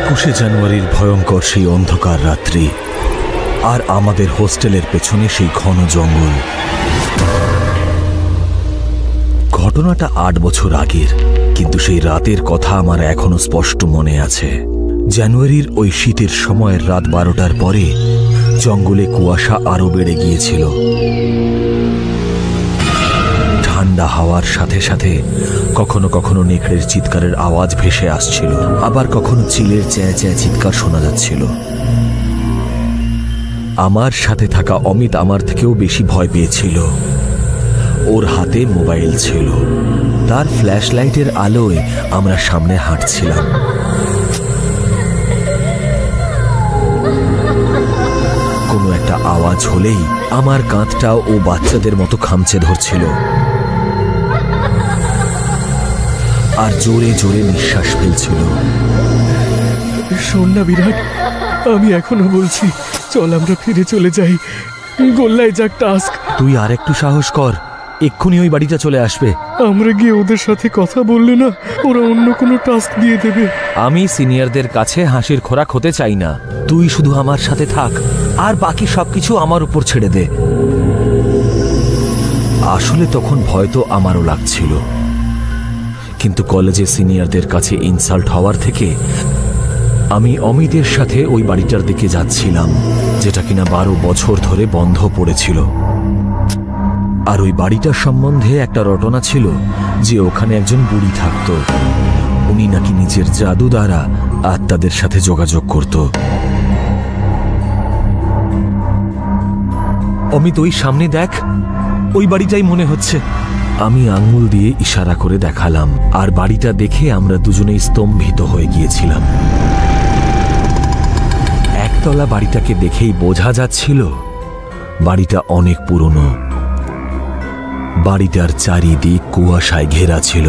21শে জানুয়ারির ভয়ঙ্কর সেই অন্ধকার রাত্রি, আর আমাদের হোস্টেলের পেছনে সেই ঘন জঙ্গল। ঘটনাটা 8 বছর আগের, কিন্তু সেই রাতের কথা আমার এখনো স্পষ্ট মনে আছে। জানুয়ারির ওই শীতের সময়ের রাত 12টার পরে জঙ্গলে কুয়াশা আরো বেড়ে গিয়েছিল। ঠান্ডা হাওয়ার সাথে সাথে কখনো কখনো নেকড়ের চিৎকারের আওয়াজ ভেসে আসছিল, আবার কখনো চিলের চ্যাঁ চ্যাঁ চিৎকার শোনা যাচ্ছিল। আমার সাথে থাকা অমিত আমার থেকেও বেশি ভয় পেয়েছিল। ওর হাতে মোবাইল ছিল, তার ফ্ল্যাশ লাইটের আলোয় আমরা সামনে হাঁটছিলাম। কোনো একটা আওয়াজ হলেই আমার কাঁধটাও ও বাচ্চাদের মতো খামচে ধরছিল, আর জোরে জোরে নিঃশ্বাস ফেলছিল। শোন না বিরাট, আমি এখনো বলছি, চল আমরা ফিরে চলে যাই। গোল্লায় যাক টাস্ক। তুই আর একটু সাহস কর, এক্ষুনি ওই বাড়িটা চলে আসবে। আমরা গিয়ে ওদের সাথে কথা বললে না, ওরা অন্য কোনো টাস্ক দিয়ে দেবে। আমি সিনিয়রদের কাছে হাসির খোরাক হতে চাই না। তুই শুধু আমার সাথে থাক, আর বাকি সবকিছু আমার উপর ছেড়ে দে। আসলে তখন ভয় তো আমারও লাগছিল, কিন্তু কলেজে সিনিয়রদের কাছে ইনসাল্ট হওয়ার থেকে আমি অমিতের সাথে ওই বাড়িটার দিকে যাচ্ছিলাম, যেটা কিনা 12 বছর ধরে বন্ধ পড়েছিল। আর ওই বাড়িটার সম্বন্ধে একটা রটনা ছিল যে ওখানে একজন বুড়ি থাকত। উনি নাকি নিজের জাদু দ্বারা আত্মাদের সাথে যোগাযোগ করত। অমিত, ওই সামনে দেখ, ওই বাড়িটাই মনে হচ্ছে। আমি আঙ্গুল দিয়ে ইশারা করে দেখালাম, আর বাড়িটা দেখে আমরা দুজনেই স্তম্ভিত হয়ে গিয়েছিলাম। একতলা বাড়িটাকে দেখেই বোঝা যাচ্ছিল বাড়িটা অনেক পুরনো। বাড়িটার চারিদিক কুয়াশায় ঘেরা ছিল,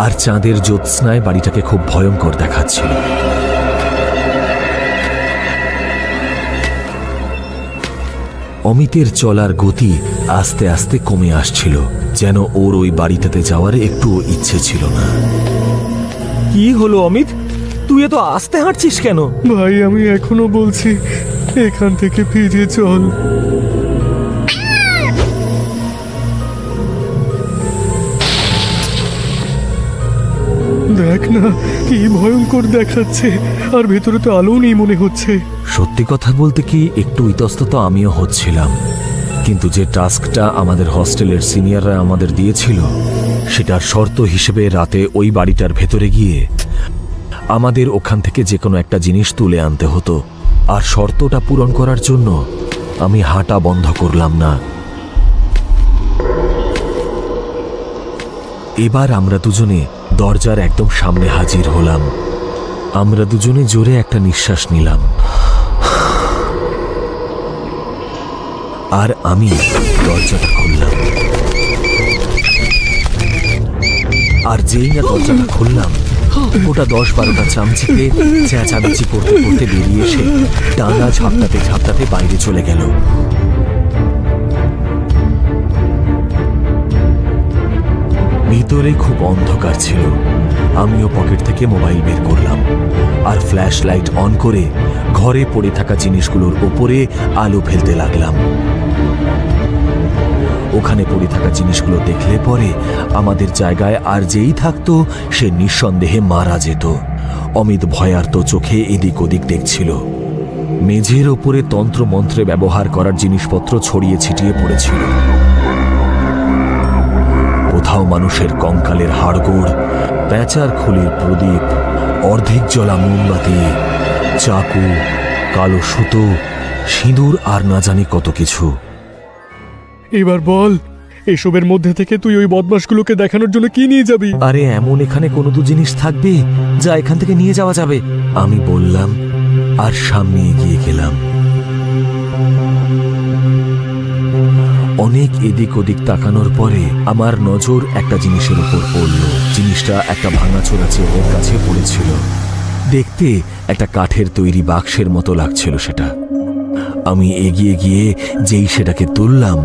আর চাঁদের জ্যোৎস্নায় বাড়িটাকে খুব ভয়ঙ্কর দেখাচ্ছিল। অমিতের চলার গতি আস্তে আস্তে কমে আসছিল, যেন ওর ওই বাড়িটাতে যাওয়ার একটুও ইচ্ছে ছিল না। কি হলো অমিত, তুই এত আস্তে হাঁটছিস কেন? ভাই, আমি এখনো বলছি, এখান থেকে ফিরে চল। দেখ না, কি ভয়ঙ্কর দেখাচ্ছে, আর ভেতরে তো আলো নেই মনে হচ্ছে। সত্যি কথা বলতে কি, একটু ইতস্তত আমিও হচ্ছিলাম, কিন্তু যে টাস্কটা আমাদের হোস্টেলের সিনিয়ররা আমাদের দিয়েছিল, সেটার শর্ত হিসেবে রাতে ওই বাড়িটার ভেতরে গিয়ে আমাদের ওখান থেকে যে কোনো একটা জিনিস তুলে আনতে হতো। আর শর্তটা পূরণ করার জন্য আমি হাঁটা বন্ধ করলাম না। এবার আমরা দুজনে দরজার একদম সামনে হাজির হলাম। আমরা দুজনে জোরে একটা নিঃশ্বাস নিলাম, আর আমি দরজাটা খুললাম। আর যেই না দরজাটা খুললাম, ওটা 10-12টা চামচিকে চেঁচামেচি করতে করতে বেরিয়ে এসে ডানা ঝাপটাতে ঝাপটাতে বাইরে চলে গেল। ভিতরে খুব অন্ধকার ছিল। আমিও পকেট থেকে মোবাইল বের করলাম, আর ফ্ল্যাশ লাইট অন করে ঘরে পড়ে থাকা জিনিসগুলোর ওপরে আলো ফেলতে লাগলাম। ওখানে পড়ে থাকা জিনিসগুলো দেখলে পরে আমাদের জায়গায় আর যেই থাকতো সে নিঃসন্দেহে মারা যেত। অমিত ভয়ার্ত চোখে এদিক ওদিক দেখছিল। মেঝের ওপরে তন্ত্রমন্ত্রে ব্যবহার করার জিনিসপত্র ছড়িয়ে ছিটিয়ে পড়েছিল। কোথাও মানুষের কঙ্কালের হাড়গোড়, প্যাঁচার খুলির প্রদীপ, অর্ধেক জ্বলা মোমবাতি, চাকু, কালো সুতো, সিঁদুর, আর না জানি কত কিছু। এবার বল, এসবের মধ্যে থেকে তুই ওই বদমাশগুলোকে দেখানোর জন্য কি নিয়ে যাবি? আরে এমন এখানে কোনো তো জিনিস থাকবে যা এখান থেকে নিয়ে যাওয়া যাবে, আমি বললাম, আর সামনে এগিয়ে গেলাম। অনেক এদিক ওদিক তাকানোর পরে আমার নজর একটা জিনিসের উপর পড়ল। জিনিসটা একটা ভাঙাচোরা চেয়ারের কাছে পড়েছিল। দেখতে একটা কাঠের তৈরি বাক্সের মতো লাগছিল সেটা। আমি এগিয়ে গিয়ে যেই সেটাকে তুললাম,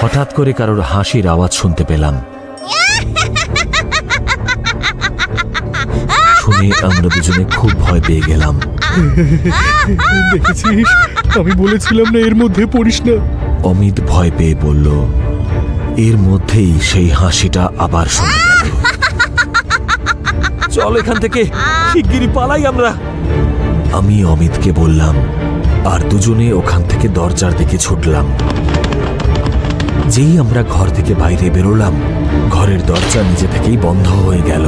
হঠাৎ করে কারোর হাসির আওয়াজ শুনতে পেলাম। শুনে শুনে আমরা দুজনে খুব ভয় পেয়ে গেলাম। দেখেছিস, আমি বলেছিলাম না এর মধ্যে পড়িস না। অমিত ভয় পেয়ে বলল। এর মধ্যেই সেই হাসিটা আবার শোনা গেল। চল এখান থেকে, শিগগিরই পালাই আমরা। আমি অমিতকে বললাম, আর দুজনে ওখান থেকে দরজার দিকে ছুটলাম। যেই আমরা ঘর থেকে বাইরে বেরোলাম, ঘরের দরজা নিজে থেকেই বন্ধ হয়ে গেল।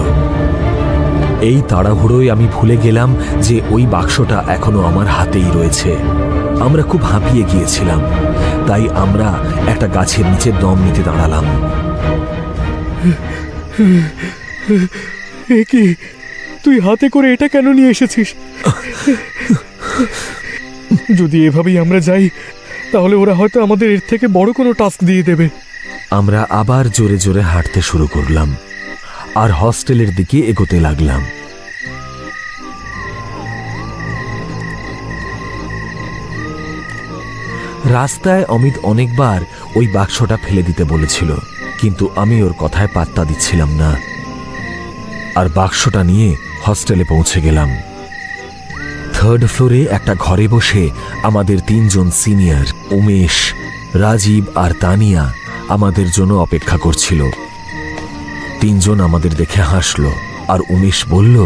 এই তাড়াহুড়োয় আমি ভুলে গেলাম যে ওই বাক্সটা এখনো আমার হাতেই রয়েছে। আমরা খুব হাঁপিয়ে গিয়েছিলাম, তাই আমরা একটা গাছের নিচে দম নিতে দাঁড়ালাম। এ কি, তুই হাতে করে এটা কেন নিয়ে এসেছিস? যদি এভাবেই আমরা যাই, তাহলে ওরা হয়তো আমাদের এর থেকে বড় কোনো টাস্ক দিয়ে দেবে। আমরা আবার জোরে জোরে হাঁটতে শুরু করলাম আর হস্টেলের দিকে এগোতে লাগলাম। রাস্তায় অমিত অনেকবার ওই বাক্সটা ফেলে দিতে বলেছিল, কিন্তু আমি ওর কথায় পাত্তা দিচ্ছিলাম না। আর বাক্সটা নিয়ে হস্টেলে পৌঁছে গেলাম। থার্ড ফ্লোরে একটা ঘরে বসে আমাদের তিনজন সিনিয়র উমেশ, রাজীব আর তানিয়া আমাদের জন্য অপেক্ষা করছিল। তিনজন আমাদের দেখে হাসলো আর উমেশ বলল,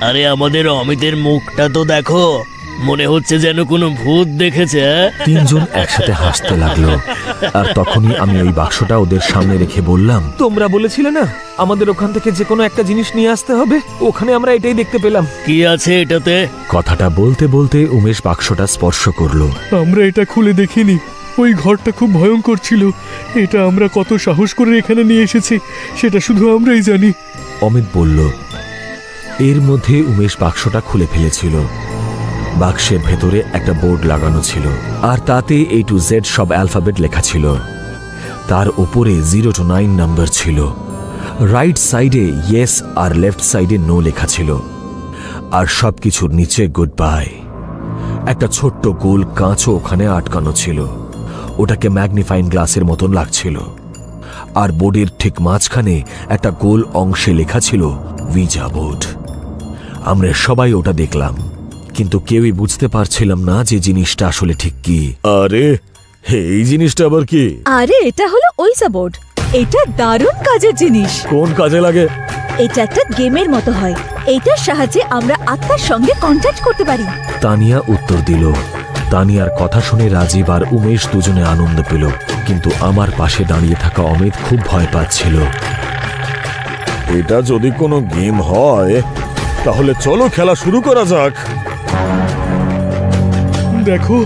আরে আমাদের অমিতের মুখটা তো দেখো, মনে হচ্ছে যেন কোনো ভূত দেখেছে। তিনজন একসাথে হাসতে লাগলো। আর তখনই আমি ওই বাক্সটা ওদের সামনে রেখে বললাম, তোমরা বলেছিলে না আমাদের ওখান থেকে যে কোনো একটা জিনিস নিয়ে আসতে হবে? ওখানে আমরা এটাই দেখতে পেলাম। কি আছে এটাতে? কথাটা বলতে বলতে উমেশ বাক্সটা স্পর্শ করলো। আমরা এটা খুলে দেখিনি, ওই ঘরটা খুব ভয়ঙ্কর ছিল। এটা আমরা কত সাহস করে এখানে নিয়ে এসেছি সেটা শুধু আমরাই জানি। অমিত বলল। এর মধ্যে উমেশ বাক্সটা খুলে ফেলেছিল। বাক্সের ভেতরে একটা বোর্ড লাগানো ছিল, আর তাতে A to Z সব অ্যালফাবেট লেখা ছিল। তার ওপরে 0 to 9 নাম্বার ছিল। রাইট সাইডে ইয়েস আর লেফট সাইডে নো লেখা ছিল। আর সবকিছুর নিচে গুড বাই। একটা ছোট্ট গোল কাঁচও ওখানে আটকানো ছিল। ওটাকে ম্যাগনিফাইং গ্লাসের মতন লাগছিল। আর বোর্ডের ঠিক মাঝখানে একটা গোল অংশে লেখা ছিল উইজা বোর্ড। আমরা সবাই ওটা দেখলাম, কিন্তু কেউই বুঝতে পারছিলাম না যে জিনিসটা আসলে ঠিক কি। আরে এই জিনিসটা আবার কি? আরে এটা হলো ওইজা বোর্ড। এটা দারুণ কাজের জিনিস। কোন কাজে লাগে? এটা একটা গেমের মতো হয়। এইটার সাহায্যে আমরা আত্মার সঙ্গে কন্ট্যাক্ট করতে পারি। তানিয়া উত্তর দিল। তানিয়ার কথা শুনে রাজীব আর উমেশ দুজনে আনন্দ পেল, কিন্তু আমার পাশে দাঁড়িয়ে থাকা অমিত খুব ভয় পাচ্ছিল। এটা যদি কোনো গেম হয় তাহলে চলো খেলা শুরু করা যাক। দেখো,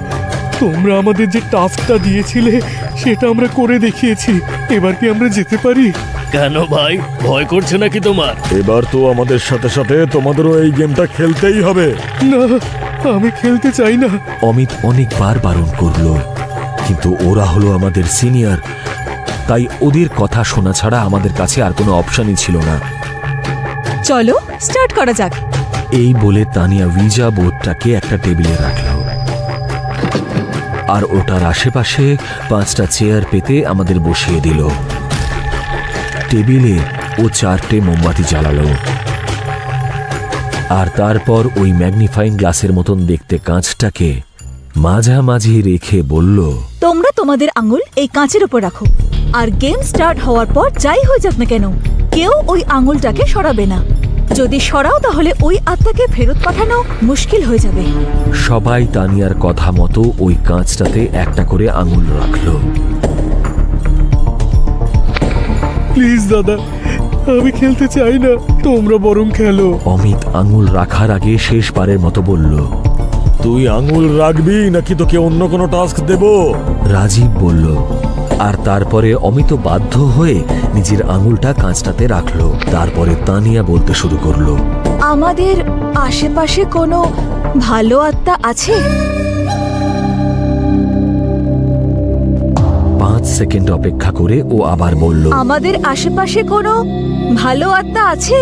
তোমরা আমাদের যে টাস্কটা দিয়েছিলে সেটা আমরা করে দেখিয়েছি। এবার কি আমরা যেতে পারি? কেন ভাই, ভয় করছে নাকি তোমার? এবার তো আমাদের সাথে সাথে তোমাদেরও এই গেমটা খেলতেই হবে। না, আমি খেলতে চাই না। অমিত অনেকবার বারণ করলো, কিন্তু ওরা হলো আমাদের সিনিয়র, তাই ওদের কথা শোনা ছাড়া আমাদের কাছে আর কোনো অপশনই ছিল না। চলো স্টার্ট করা যাক। এই বলে তানিয়া উইজা বোর্ডটাকে একটা টেবিলে রাখল, আর ওটার আশেপাশে 5টা চেয়ার পেতে আমাদের বসিয়ে দিল। টেবিলে ও 4টে মোমবাতি জ্বালালো, আর তারপর ওই ম্যাগনিফাইং গ্লাসের মতন দেখতে কাঁচটাকে মাঝামাঝি রেখে বলল, তোমরা তোমাদের আঙুল এই কাঁচের উপর রাখো, আর গেম স্টার্ট হওয়ার পর যাই হয়ে যাক না কেন, কেউ ওই আঙুলটাকে সরাবে না। যদি সরাও তাহলে ওই আত্মাকে ফেরত পাঠানো মুশকিল হয়ে যাবে। সবাই তানিয়ার কথা মতো ওই কাঁচটাতে একটা করে আঙুল রাখলো। প্লিজ দাদা, আমি খেলতে চাই না, তোমরা বরং খেলো। অমিত আঙুল রাখার আগে শেষবারের মতো বলল, তুই আঙুল রাখবি নাকি তোকে অন্য কোনো টাস্ক দেব? রাজীব বলল, আর তারপরে অমিত বাধ্য হয়ে নিজের আঙুলটা কাঁচটাতে রাখলো। তারপরে তানিয়া বলতে শুরু করলো, আমাদের আশেপাশে কোনো ভালো আত্মা আছে? 5 সেকেন্ড অপেক্ষা করে ও আবার বলল, আমাদের আশেপাশে কোনো ভালো আত্মা আছে?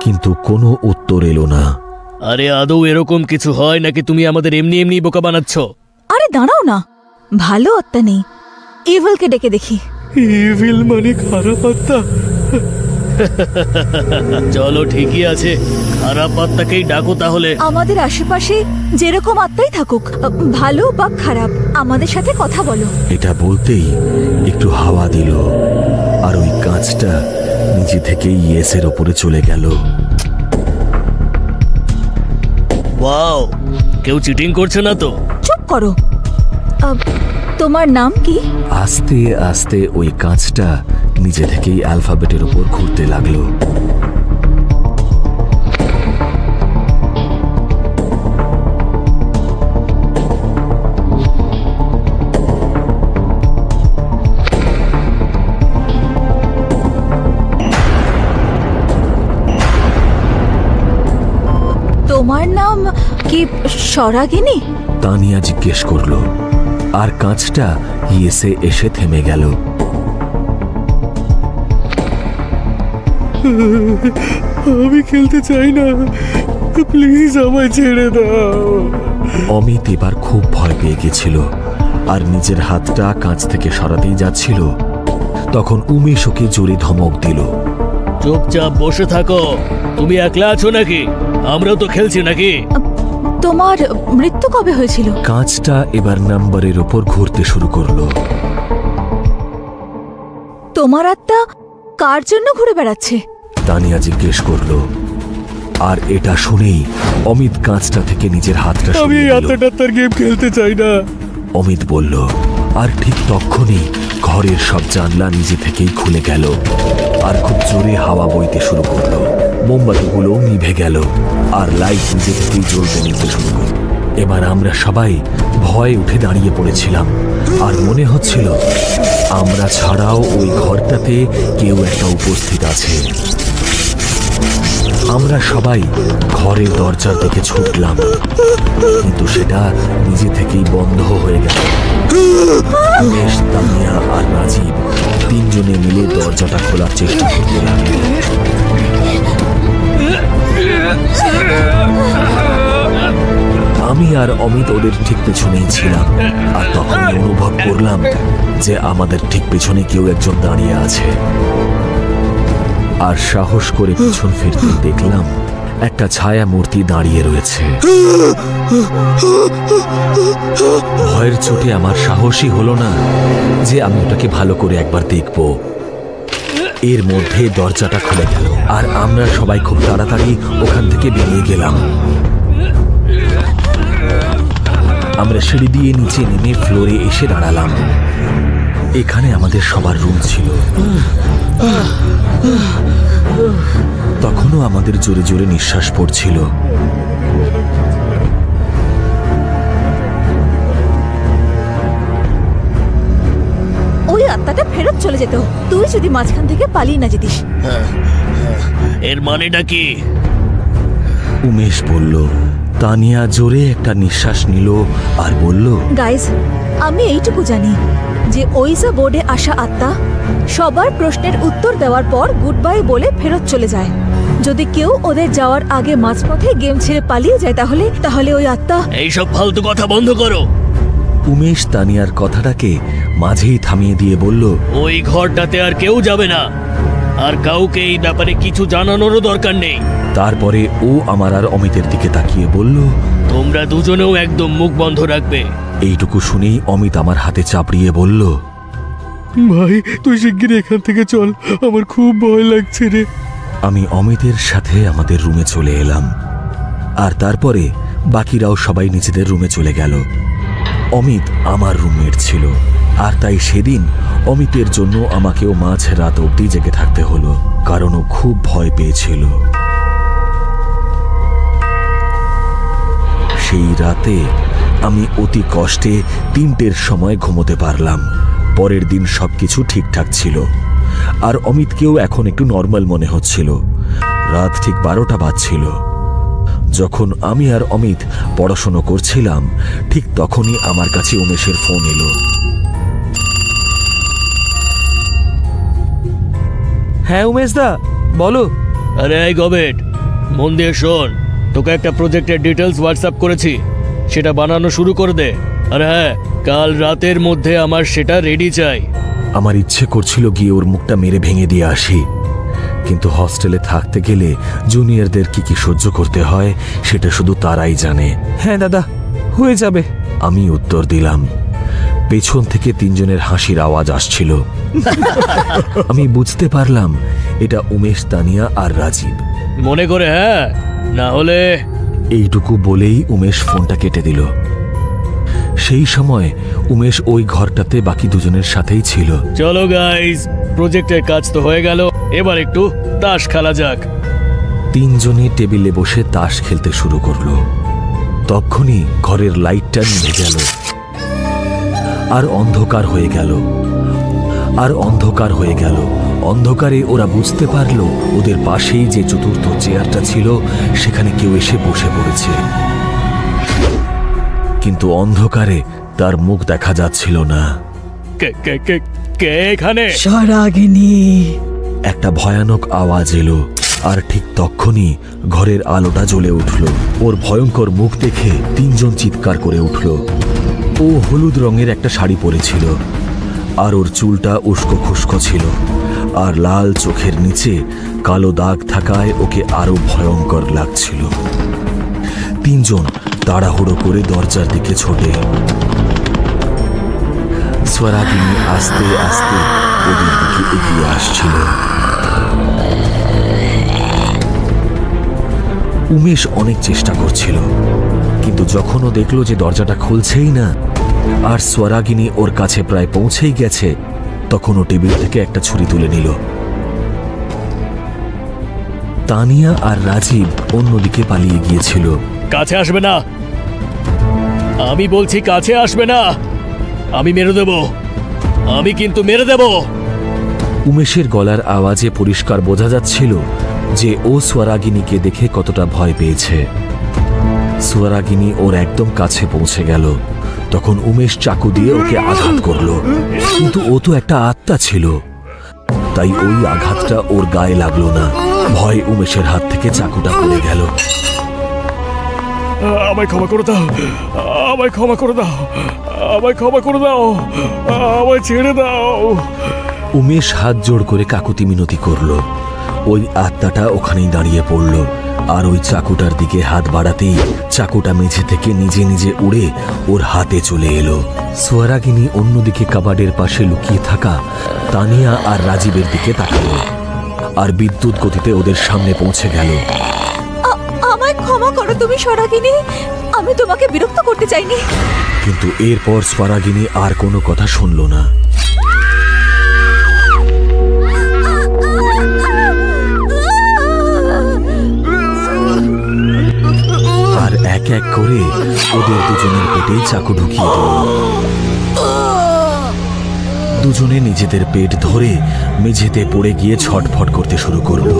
কিন্তু কোনো উত্তর এলো না। আরে আদৌ এরকম কিছু হয় নাকি তুমি আমাদের এমনি এমনি বোকা বানাচ্ছ? আরে দাঁড়াও না, ভালো আত্মা নেই, ইভিলকে ডেকে দেখি। ইভিল মানে খারাপ আত্মা? চলো, ঠিকই আছে, খারাপ আত্মাকেই ডাকো তাহলে। আমাদের আশেপাশে যেরকম আত্মাই থাকুক, ভালো বা খারাপ, আমাদের সাথে কথা বলো। এটা বলতেই একটু হাওয়া দিল আর ওই কাঁচটা নিজে থেকেই ইয়েসের ওপরে চলে গেল। ওয়াও, কেউ চিটিং করছে না তো? চুপ করো। তোমার নাম কি? আস্তে আস্তে ওই কাঁচটা নিজে থেকেই অ্যালফাবেটের উপর ঘুরতে লাগলো। তোমার নাম কি সরাগিনী? তানিয়া জিজ্ঞেস করলো, আর কাঁচটা ইয়েসে এসে থেমে গেল। আমি খেলতে চাই না, প্লিজ আমায় ছেড়ে দাও। অমিত এবার খুব ভয় পেয়ে গেছিল আর নিজের হাতটা কাঁচ থেকে সরাতেই যাচ্ছিল। তখন উমেশ ওকে জোরে ধমক দিল। চুপচাপ বসে থাকো। তুমি একলা আছো নাকি? আমরাও তো খেলছি নাকি? তোমার মৃত্যু কবে হয়েছিল? কাঁচটা এবার নাম্বারের ওপর ঘুরতে শুরু করলো। তোমার আত্মা কার জন্য ঘুরে বেড়াচ্ছে? তানিয়া জিজ্ঞেস করলো। আর এটা শুনেই অমিত কাঁচটা থেকে নিজের হাতটা আমি সরিয়ে এই দিল। আত্মাটাত্তার গেম খেলতে চাই না। অমিত বলল, আর ঠিক তখনই ঘরের সব জানলা নিজে থেকেই খুলে গেল আর খুব জোরে হাওয়া বইতে শুরু করলো। মোমবাতিগুলো নিভে গেল আর লাইট নিজে থেকেই জ্বলতে নিতে শুরু করল। এবার আমরা সবাই ভয়ে উঠে দাঁড়িয়ে পড়েছিলাম আর মনে হচ্ছিল আমরা ছাড়াও ওই ঘরটাতে কেউ একটা উপস্থিত আছে। আমরা সবাই ঘরের দরজার দিকে ছুটলাম, কিন্তু সেটা নিজে থেকেই বন্ধ হয়ে গেল। উমেশ, তানিয়া আর নাজিব তিনজনে মিলে দরজাটা খোলার চেষ্টা করতে লাগলো। আমি আর অমিত ওদের ঠিক পেছনেই ছিলাম আর তখন অনুভব করলাম যে আমাদের ঠিক পেছনে কেউ একজন দাঁড়িয়ে আছে। আর সাহস করে পিছন ফিরতে দেখলাম একটা ছায়া মূর্তি দাঁড়িয়ে রয়েছে। ভয়ের চোটে আমার সাহসই হলো না যে আমি ওটাকে ভালো করে একবার দেখব। এর মধ্যে দরজাটা খুলে গেল আর আমরা সবাই খুব তাড়াতাড়ি ওখান থেকে বেরিয়ে গেলাম। আমরা সিঁড়ি দিয়ে নিচে নেমে ফ্লোরে এসে দাঁড়ালাম। এখানে আমাদের সবার রুম ছিল। তখনও আমাদের জোরে জোরে নিঃশ্বাস পড়ছিল। ওই আত্মাটা ফেরত চলে যেত, তুই যদি মাঝখান থেকে পালিয়ে না যেতিস। এর মানেটা কি? উমেশ বলল। তানিয়া জোরে একটা নিঃশ্বাস নিল আর বলল, গাইজ, আমি এইটুকু জানি যে ওইজা বোর্ডে আসা আত্মা সবার প্রশ্নের উত্তর দেওয়ার পর গুড বাই বলে ফেরত চলে যায়। যদি কেউ ওদের যাওয়ার আগে মাঝপথে গেম ছেড়ে পালিয়ে যায় তাহলে ওই আত্মা। এইসব ফালতু কথা বন্ধ করো। উমেশ তানিয়ার কথাটাকে মাঝেই থামিয়ে দিয়ে বলল, ওই ঘরটাতে আর কেউ যাবে না, আর কাউকে এই ব্যাপারে কিছু জানানোরও দরকার নেই। তারপরে ও আমার আর অমিতের দিকে তাকিয়ে বলল, তোমরা দুজনেও একদম মুখ বন্ধ রাখবে। এইটুকু শুনেই অমিত আমার হাতে চাপড়িয়ে বলল, ভাই তুই শিগগির এখান থেকে চল, আমার খুব ভয় লাগছে রে। আমি অমিতের সাথে আমাদের রুমে চলে এলাম আর তারপরে বাকিরাও সবাই নিজেদের রুমে চলে গেল। অমিত আমার রুমমেট ছিল আর তাই সেদিন অমিতের জন্য আমাকেও মাঝ রাত অবধি জেগে থাকতে হলো, কারণ ও খুব ভয় পেয়েছিল। সেই রাতে আমি অতি কষ্টে ৩টের সময় ঘুমোতে পারলাম। পরের দিন সবকিছু ঠিকঠাক ছিল আর অমিতকেও এখন একটু নর্মাল মনে হচ্ছিল। রাত ঠিক 12টা বাজছিল। যখন আমি আর অমিত পড়াশোনা করছিলাম ঠিক তখনই আমার কাছে উমেশের ফোন এলো। হ্যাঁ উমেশ দা, বলো। আরে এই গবেট, মন দিয়ে শোন। তোকে একটা প্রজেক্টের ডিটেলস হোয়াটসঅ্যাপ করেছি, সেটা বানানো শুরু করে দে। আর হ্যাঁ, কাল রাতের মধ্যে আমার সেটা রেডি চাই। আমার ইচ্ছে করছিল গিয়ে ওর মুখটা মেরে ভেঙে দিয়ে আসি, কিন্তু হস্টেলে থাকতে গেলে জুনিয়রদের কি কি সহ্য করতে হয় সেটা শুধু তারাই জানে। হ্যাঁ দাদা, হয়ে যাবে, আমি উত্তর দিলাম। পেছন থেকে তিনজনের হাসির আওয়াজ আসছিল। আমি বুঝতে পারলাম এটা উমেশ, তানিয়া আর রাজীব। মনে করে, হ্যাঁ, না হলে। এইটুকু বলেই উমেশ ফোনটা কেটে দিল। সেই সময় উমেশ ওই ঘরটাতে বাকি দুজনের সাথেই ছিল। চলো গাইস, প্রজেক্টের কাজ তো হয়ে গেল, এবার একটু তাস খেলা যাক। তিনজনে টেবিলে বসে তাস খেলতে শুরু করলো। তখনই ঘরের লাইটটা নিভে গেল আর অন্ধকার হয়ে গেল আর অন্ধকার হয়ে গেল। অন্ধকারে ওরা বুঝতে পারলো ওদের পাশেই যে চতুর্থ চেয়ারটা ছিল সেখানে কেউ এসে বসে পড়েছে, কিন্তু অন্ধকারে তার মুখ দেখা যাচ্ছিল না। কে এখানে? স্বরাগিনী। একটা ভয়ানক আওয়াজ এলো, আর ঠিক তখনই ঘরের আলোটা জ্বলে উঠল। ওর ভয়ঙ্কর মুখ দেখে তিনজন চিৎকার করে উঠল। ও হলুদ রঙের একটা শাড়ি পরেছিল, আর ওর চুলটা উস্কো খুস্কো ছিল, আর লাল চোখের নিচে কালো দাগ থাকায় ওকে আরো ভয়ঙ্কর লাগছিল। তিনজন তাড়াহুড়ো করে দরজার দিকে ছোটে। স্বরাগিনী আস্তে আস্তে ওদের দিকে এগিয়ে আসছিল। উমেশ অনেক চেষ্টা করছিল, কিন্তু যখন ও দেখলো যে দরজাটা খুলছেই না আর স্বরাগিনী ওর কাছে প্রায় পৌঁছেই গেছে, তখন ও টেবিল থেকে একটা ছুরি তুলে নিল। তানিয়া আর রাজীব অন্যদিকে পালিয়ে গিয়েছিল। কাছে আসবে না, আমি বলছি কাছে আসবে না, আমি মেরে দেব, আমি কিন্তু মেরে দেব। উমেশের গলার আওয়াজে পরিষ্কার বোঝা যাচ্ছিল যে ও স্বরাগিনীকে দেখে কতটা ভয় পেয়েছে। স্বরাগিনী ওর একদম কাছে পৌঁছে গেল, তখন উমেশ চাকু দিয়ে ওকে আঘাত করলো, কিন্তু ও তো একটা আত্মা ছিল, তাই ওই আঘাতটা ওর গায়ে লাগলো না। ভয় উমেশের হাত থেকে চাকুটা পড়ে গেল। আমায় ক্ষমা করে দাও, আমায় ক্ষমা করে দাও, আমায় ক্ষমা করে দাও, আমায় ছেড়ে দাও। উমেশ হাত জোড় করে কাকুতি মিনতি করল। ওই আত্মাটা ওখানেই দাঁড়িয়ে পড়ল, আর ওই চাকুটার দিকে হাত বাড়াতেই চাকুটা মেঝে থেকে নিজে নিজে উড়ে ওর হাতে চলে এলো। স্বরাগিনী অন্যদিকে কাবাডের পাশে লুকিয়ে থাকা তানিয়া আর রাজীবের দিকে তাকালো, আর বিদ্যুৎ গতিতে ওদের সামনে পৌঁছে গেল। আমায় ক্ষমা করো তুমি স্বরাগিনী, আমি তোমাকে বিরক্ত করতে চাইনি। কিন্তু এরপর স্বরাগিনী আর কোনো কথা শুনল না। আর এক এক করে ওদের দুজনের পেটেই চাকু ঢুকিয়ে দিল। দুজনে নিজেদের পেট ধরে মেঝেতে পড়ে গিয়ে ছটফট করতে শুরু করলো।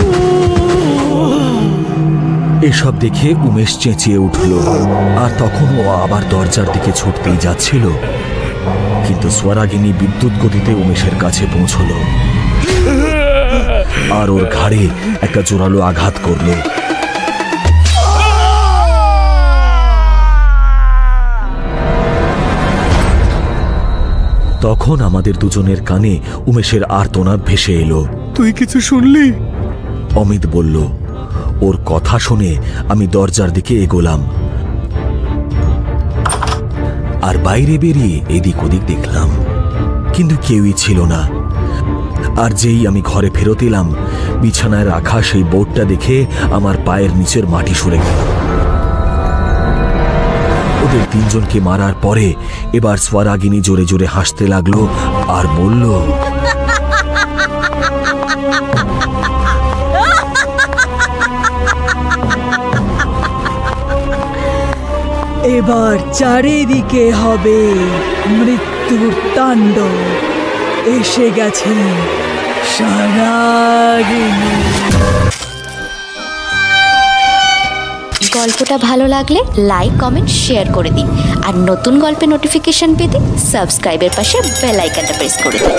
এসব দেখে উমেশ চেঁচিয়ে উঠল, আর তখন ও আবার দরজার দিকে ছুটতেই যাচ্ছিল, কিন্তু স্বরাগিনী বিদ্যুৎ গতিতে উমেশের কাছে পৌঁছল আর ওর ঘাড়ে একটা জোরালো আঘাত করল। তখন আমাদের দুজনের কানে উমেশের আর্তনাদ ভেসে এলো। তুই কিছু শুনলি? অমিত বলল। ওর কথা শুনে আমি দরজার দিকে এগোলাম, আর বাইরে বেরিয়ে এদিক ওদিক দেখলাম, কিন্তু কেউই ছিল না। আর যেই আমি ঘরে ফেরত এলাম, বিছানায় রাখা সেই বোর্ডটা দেখে আমার পায়ের নিচের মাটি সরে গেল। ওদের তিনজনকে মারার পরে এবার স্বরাগিনী জোরে জোরে হাসতে লাগলো আর বলল, এবার চারিদিকে হবে মৃত্যুর তাণ্ডব, এসে গেছে স্বরাগিনী। গল্পটা ভালো লাগলে লাইক, কমেন্ট, শেয়ার করে দিন। আর নতুন গল্পের নোটিফিকেশন পেতে সাবস্ক্রাইবের পাশে বেল আইকনটা প্রেস করে দিন।